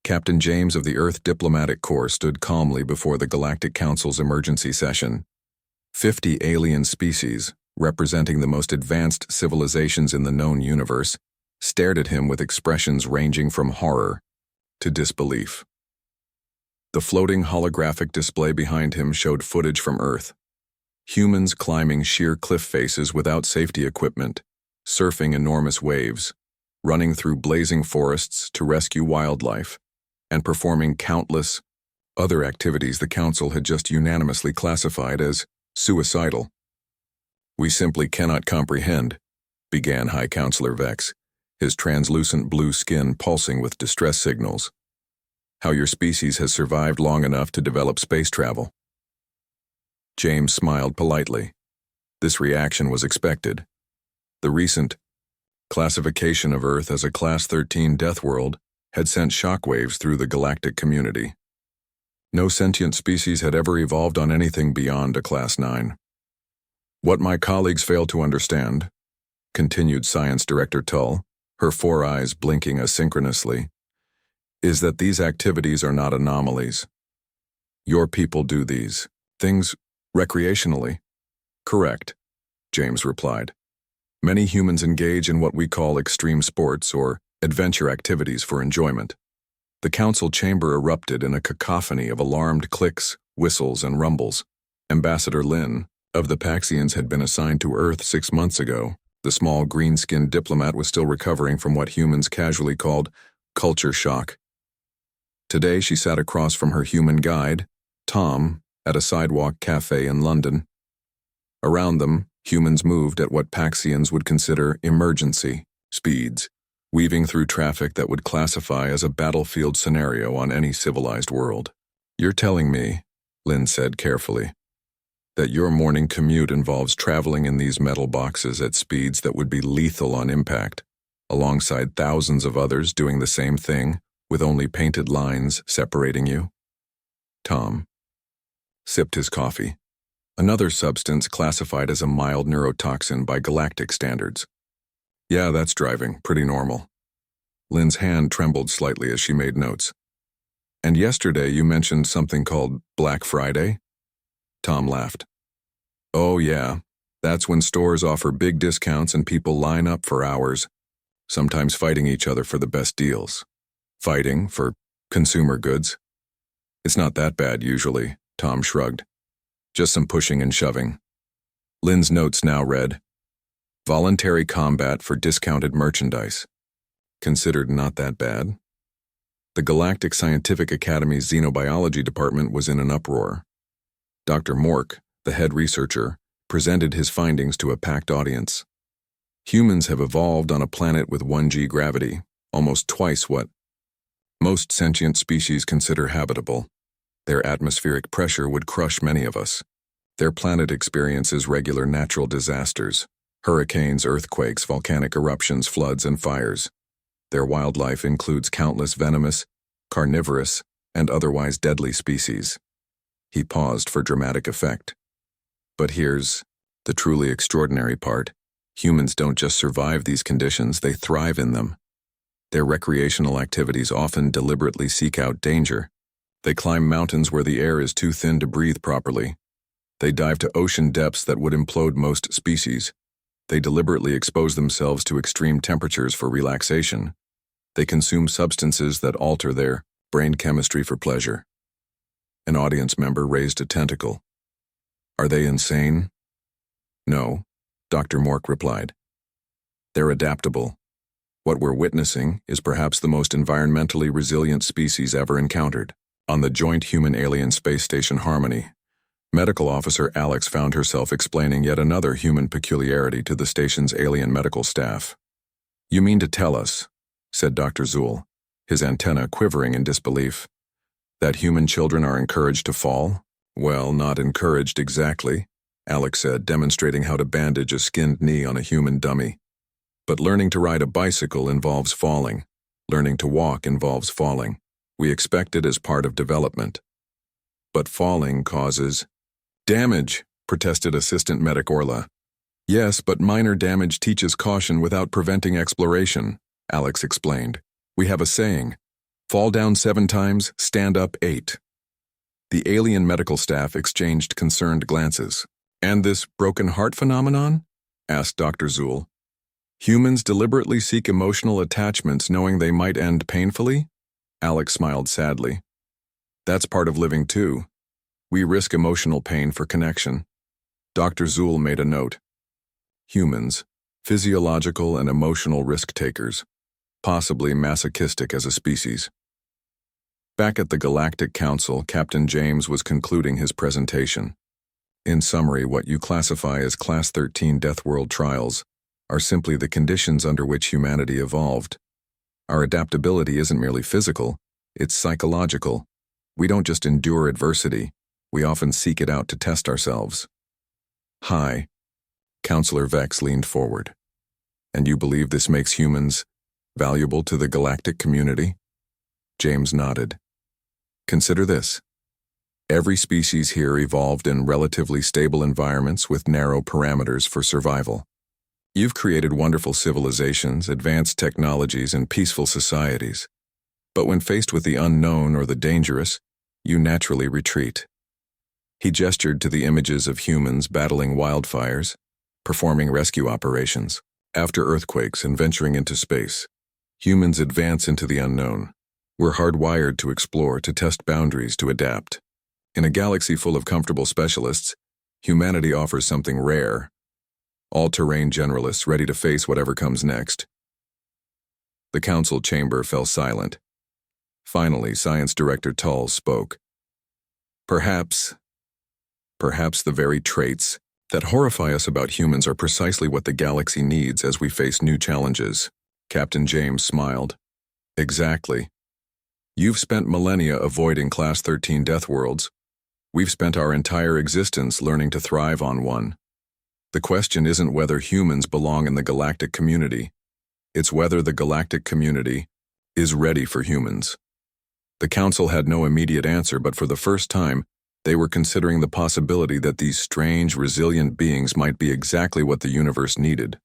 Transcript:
Captain James of the Earth Diplomatic Corps stood calmly before the Galactic Council's emergency session. 50 alien species, representing the most advanced civilizations in the known universe, stared at him with expressions ranging from horror to disbelief. The floating holographic display behind him showed footage from Earth. Humans climbing sheer cliff faces without safety equipment, surfing enormous waves, running through blazing forests to rescue wildlife, and performing countless other activities the Council had just unanimously classified as suicidal. "We simply cannot comprehend," began High Counselor Vex, his translucent blue skin pulsing with distress signals, "how your species has survived long enough to develop space travel." James smiled politely. This reaction was expected. The recent classification of Earth as a Class 13 Deathworld had sent shockwaves through the galactic community. No sentient species had ever evolved on anything beyond a Class 9. "What my colleagues fail to understand," continued Science Director Tull, her 4 eyes blinking asynchronously, "is that these activities are not anomalies. Your people do these things recreationally." "Correct," James replied. "Many humans engage in what we call extreme sports or adventure activities for enjoyment." The council chamber erupted in a cacophony of alarmed clicks, whistles, and rumbles. Ambassador Lin of the Paxians had been assigned to Earth 6 months ago. The small green-skinned diplomat was still recovering from what humans casually called culture shock. Today she sat across from her human guide, Tom, at a sidewalk cafe in London. Around them, humans moved at what Paxians would consider emergency speeds, weaving through traffic that would classify as a battlefield scenario on any civilized world. "You're telling me," Lynn said carefully, "that your morning commute involves traveling in these metal boxes at speeds that would be lethal on impact, alongside thousands of others doing the same thing, with only painted lines separating you?" Tom sipped his coffee. Another substance classified as a mild neurotoxin by galactic standards. "Yeah, that's driving. Pretty normal." Lynn's hand trembled slightly as she made notes. "And yesterday you mentioned something called Black Friday?" Tom laughed. "Oh yeah, that's when stores offer big discounts and people line up for hours, sometimes fighting each other for the best deals. Fighting for consumer goods. It's not that bad usually," Tom shrugged. "Just some pushing and shoving." Lynn's notes now read, "Voluntary combat for discounted merchandise. Considered not that bad." The Galactic Scientific Academy's Xenobiology department was in an uproar. Dr. Mork, the head researcher, presented his findings to a packed audience. Humans have evolved on a planet with 1G gravity, almost twice what most sentient species consider habitable. Their atmospheric pressure would crush many of us. Their planet experiences regular natural disasters: hurricanes, earthquakes, volcanic eruptions, floods, and fires. Their wildlife includes countless venomous, carnivorous, and otherwise deadly species. He paused for dramatic effect. But here's the truly extraordinary part. Humans don't just survive these conditions, they thrive in them. Their recreational activities often deliberately seek out danger. They climb mountains where the air is too thin to breathe properly. They dive to ocean depths that would implode most species. They deliberately expose themselves to extreme temperatures for relaxation. They consume substances that alter their brain chemistry for pleasure. An audience member raised a tentacle. "Are they insane?" "No," Dr. Mork replied. "They're adaptable. What we're witnessing is perhaps the most environmentally resilient species ever encountered." On the joint human-alien space station Harmony, Medical Officer Alex found herself explaining yet another human peculiarity to the station's alien medical staff. "You mean to tell us," said Dr. Zool, his antenna quivering in disbelief, "that human children are encouraged to fall?" "Well, not encouraged exactly," Alex said, demonstrating how to bandage a skinned knee on a human dummy. "But learning to ride a bicycle involves falling. Learning to walk involves falling. We expect it as part of development. But falling causes damage," protested Assistant Medic Orla. "Yes, but minor damage teaches caution without preventing exploration," Alex explained. "We have a saying, Fall down 7 times, stand up 8. The alien medical staff exchanged concerned glances. And this broken heart phenomenon? Asked Dr. Zool. Humans deliberately seek emotional attachments knowing they might end painfully? Alex smiled sadly. That's part of living too. We risk emotional pain for connection. Dr. Zool made a note. Humans, physiological and emotional risk takers, possibly masochistic as a species. Back at the Galactic Council, Captain James was concluding his presentation. In summary, what you classify as Class 13 Deathworld trials are simply the conditions under which humanity evolved. Our adaptability isn't merely physical, it's psychological. We don't just endure adversity, we often seek it out to test ourselves. Hi. Counselor Vex leaned forward. And you believe this makes humans valuable to the galactic community? James nodded. Consider this. Every species here evolved in relatively stable environments with narrow parameters for survival. You've created wonderful civilizations, advanced technologies, and peaceful societies. But when faced with the unknown or the dangerous, you naturally retreat. He gestured to the images of humans battling wildfires, performing rescue operations. After earthquakes and venturing into space, humans advance into the unknown. We're hardwired to explore, to test boundaries, to adapt. In a galaxy full of comfortable specialists, humanity offers something rare. All-terrain generalists ready to face whatever comes next. The council chamber fell silent. Finally, Science Director Tull spoke. Perhaps the very traits that horrify us about humans are precisely what the galaxy needs as we face new challenges. Captain James smiled. Exactly. You've spent millennia avoiding Class 13 Deathworlds. We've spent our entire existence learning to thrive on one. The question isn't whether humans belong in the galactic community. It's whether the galactic community is ready for humans. The Council had no immediate answer, but for the first time, they were considering the possibility that these strange, resilient beings might be exactly what the universe needed.